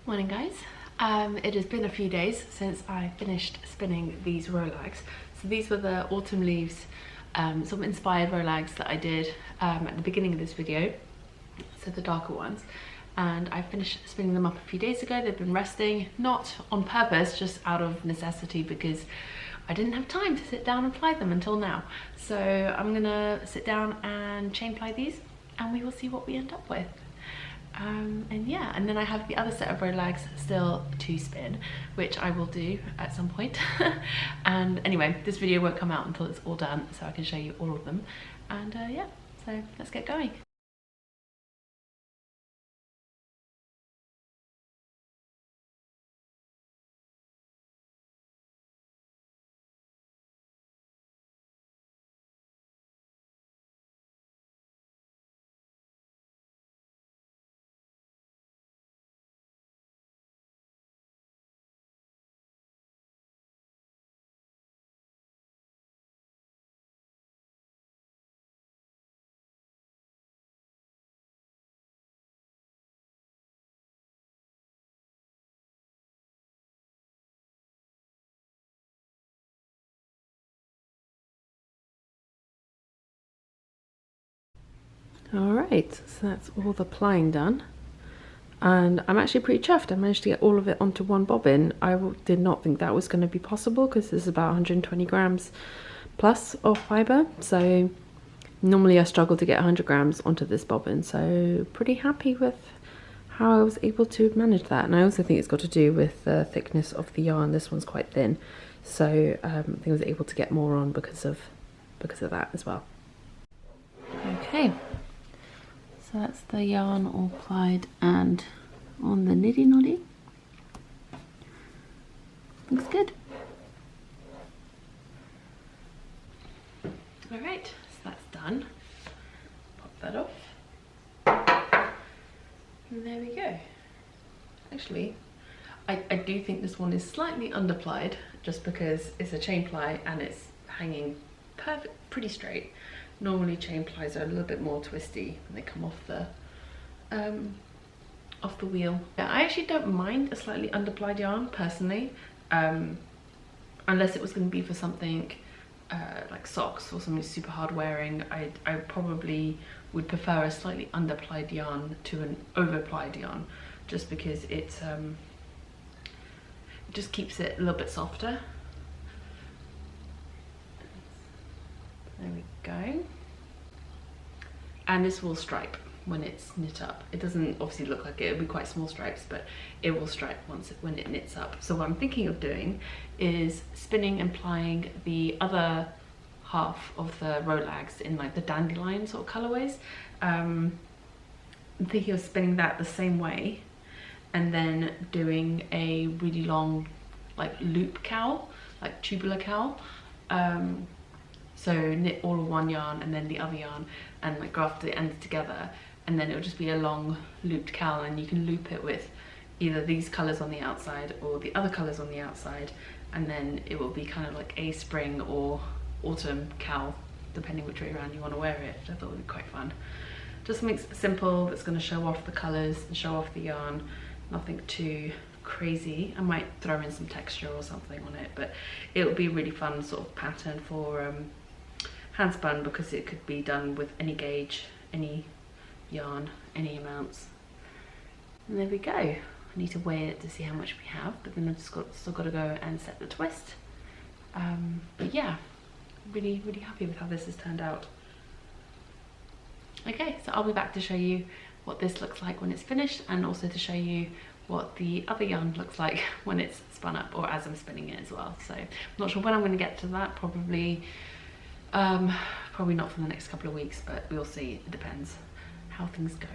Morning guys. It has been a few days since I finished spinning these Rolags. So these were the autumn leaves, some inspired Rolags that I did at the beginning of this video, so the darker ones. And I finished spinning them up a few days ago. They've been resting, not on purpose, just out of necessity because I didn't have time to sit down and ply them until now. So I'm gonna sit down and chain ply these and we will see what we end up with. And yeah, and then I have the other set of Rolags still to spin, which I will do at some point. And anyway, this video won't come out until it's all done, so I can show you all of them. And yeah, so let's get going. Alright, so that's all the plying done. And I'm actually pretty chuffed. I managed to get all of it onto one bobbin. I did not think that was going to be possible because this is about 120 grams plus of fibre. So normally I struggle to get 100 grams onto this bobbin. So pretty happy with how I was able to manage that. And I also think it's got to do with the thickness of the yarn. This one's quite thin. So I think I was able to get more on because of that as well. Okay. So that's the yarn all plied and on the niddy noddy. Looks good. Alright, so that's done. Pop that off. And there we go. Actually, I do think this one is slightly underplied just because it's a chain ply and it's hanging pretty straight. Normally chain plies are a little bit more twisty when they come off the wheel. Yeah, I actually don't mind a slightly underplied yarn personally, unless it was going to be for something like socks or something super hard wearing. I probably would prefer a slightly underplied yarn to an overplied yarn, just because it just keeps it a little bit softer. There we go. And this will stripe when it's knit up. It doesn't obviously look like it, it'll be quite small stripes, but it will stripe when it knits up. So what I'm thinking of doing is spinning and plying the other half of the Rolags in like the dandelion sort of colorways. I'm thinking of spinning that the same way and then doing a really long like loop cowl, like tubular cowl. So knit all of one yarn and then the other yarn and like graft the ends together, and then it'll just be a long looped cowl, and you can loop it with either these colours on the outside or the other colours on the outside, and then it will be kind of like a spring or autumn cowl depending which way around you want to wear it, which I thought would be quite fun. Just something simple that's going to show off the colours and show off the yarn, nothing too crazy. I might throw in some texture or something on it, but it would be a really fun sort of pattern for hand spun, because it could be done with any gauge, any yarn, any amounts. And there we go. I need to weigh it to see how much we have, but then I've still got to go and set the twist. But yeah, really happy with how this has turned out. Okay, so I'll be back to show you what this looks like when it's finished, and also to show you what the other yarn looks like when it's spun up, or as I'm spinning it as well. So I'm not sure when I'm going to get to that, probably not for the next couple of weeks, but we'll see. It depends how things go.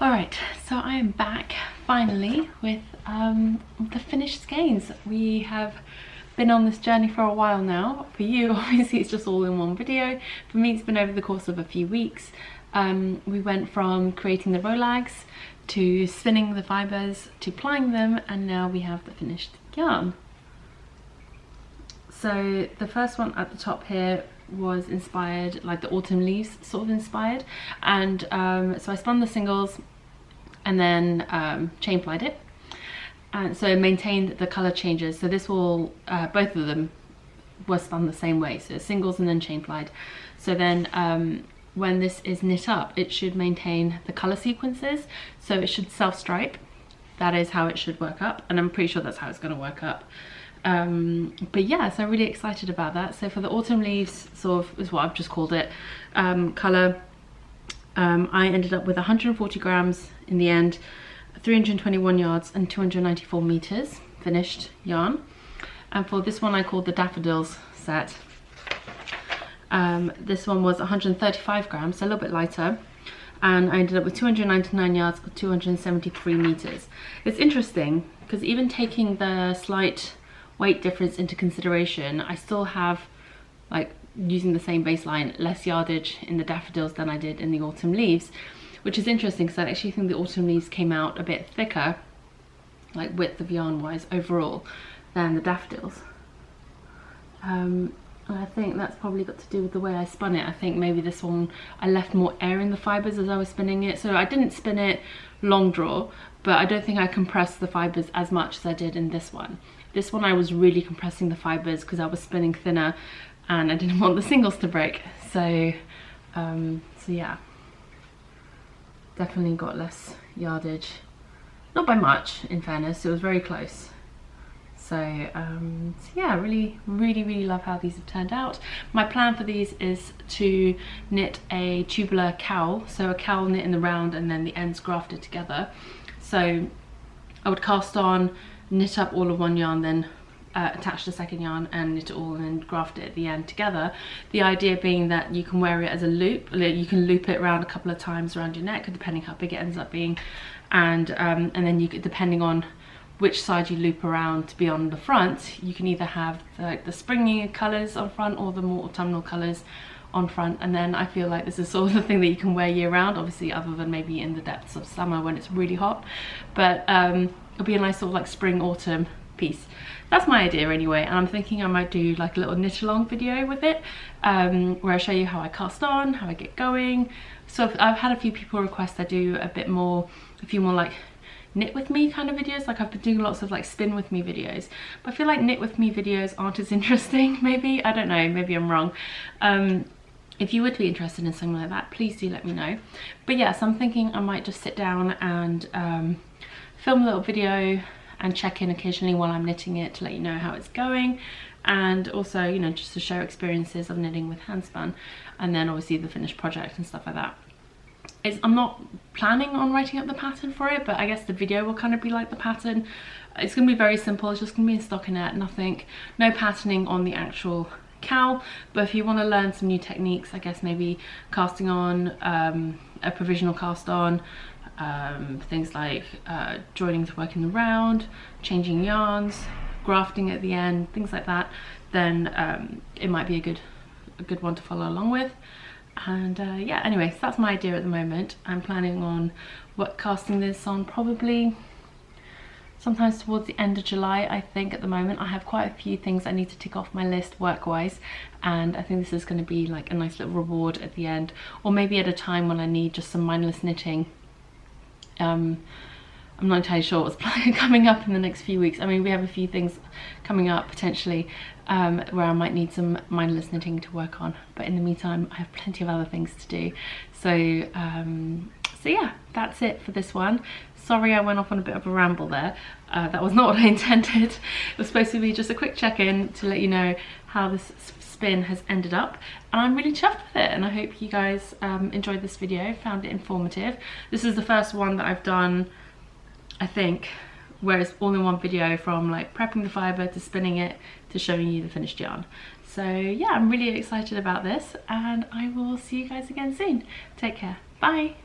Alright, so I am back finally with the finished skeins. We have been on this journey for a while now. For you, obviously it's just all in one video. For me, it's been over the course of a few weeks. We went from creating the Rolags to spinning the fibres to plying them, and now we have the finished yarn. So the first one at the top here was inspired, like the autumn leaves sort of inspired, and so I spun the singles and then chain plied it, and so maintained the color changes. So this will both of them were spun the same way, so singles and then chain plied. So then when this is knit up, it should maintain the color sequences, so it should self stripe. That is how it should work up, and I'm pretty sure that's how it's going to work up. But yeah, so I'm really excited about that. So for the autumn leaves, sort of is what I've just called it, colour, I ended up with 140 grams in the end, 321 yards and 294 meters finished yarn. And for this one I called the Daffodils set. This one was 135 grams, so a little bit lighter, and I ended up with 299 yards or 273 meters. It's interesting because even taking the slight weight difference into consideration, I still have, like, using the same baseline, less yardage in the Daffodils than I did in the autumn leaves, which is interesting because I actually think the autumn leaves came out a bit thicker, like width of yarn wise overall, than the Daffodils. I think that's probably got to do with the way I spun it. I think maybe this one I left more air in the fibres as I was spinning it, so I didn't spin it long draw, but I don't think I compressed the fibres as much as I did in this one. This one I was really compressing the fibres because I was spinning thinner and I didn't want the singles to break. So yeah, definitely got less yardage. Not by much, in fairness, it was very close. So yeah, really love how these have turned out. My plan for these is to knit a tubular cowl, so a cowl knit in the round and then the ends grafted together. So I would cast on, knit up all of one yarn, then attach the second yarn and knit it all and then graft it at the end together. The idea being that you can wear it as a loop, you can loop it around a couple of times around your neck depending how big it ends up being, and then you could, depending on which side you loop around to be on the front, you can either have the springy colours on front or the more autumnal colours on front. And then I feel like this is sort of the thing that you can wear year round, obviously other than maybe in the depths of summer when it's really hot, but it'll be a nice sort of like spring autumn piece. That's my idea anyway, and I'm thinking I might do like a little knit along video with it, where I show you how I cast on, how I get going. So I've had a few people request I do a few more like knit with me kind of videos. Like I've been doing lots of like spin with me videos, but I feel like knit with me videos aren't as interesting. Maybe, I don't know, maybe I'm wrong. If you would be interested in something like that, please do let me know. But yes, I'm thinking I might just sit down and film a little video and check in occasionally while I'm knitting it to let you know how it's going, and also, you know, just to share experiences of knitting with handspun, and then obviously the finished project and stuff like that. I'm not planning on writing up the pattern for it, but I guess the video will kind of be like the pattern. It's going to be very simple, it's just going to be in stockinette, no patterning on the actual cowl. But if you want to learn some new techniques, I guess maybe casting on, a provisional cast on, things like joining to work in the round, changing yarns, grafting at the end, things like that, then it might be a good one to follow along with. And yeah, anyway, so that's my idea at the moment. I'm planning on casting this on probably sometimes towards the end of July, I think. At the moment I have quite a few things I need to tick off my list work wise, and I think this is going to be like a nice little reward at the end, or maybe at a time when I need just some mindless knitting. I'm not entirely sure what's coming up in the next few weeks. I mean, we have a few things coming up potentially where I might need some mindless knitting to work on, but in the meantime I have plenty of other things to do. So yeah, that's it for this one. Sorry I went off on a bit of a ramble there. That was not what I intended. It was supposed to be just a quick check-in to let you know how this spin has ended up, and I'm really chuffed with it, and I hope you guys enjoyed this video, found it informative. This is the first one that I've done, I think, where it's all in one video, from like prepping the fibre to spinning it to showing you the finished yarn. So yeah, I'm really excited about this, and I will see you guys again soon. Take care, bye.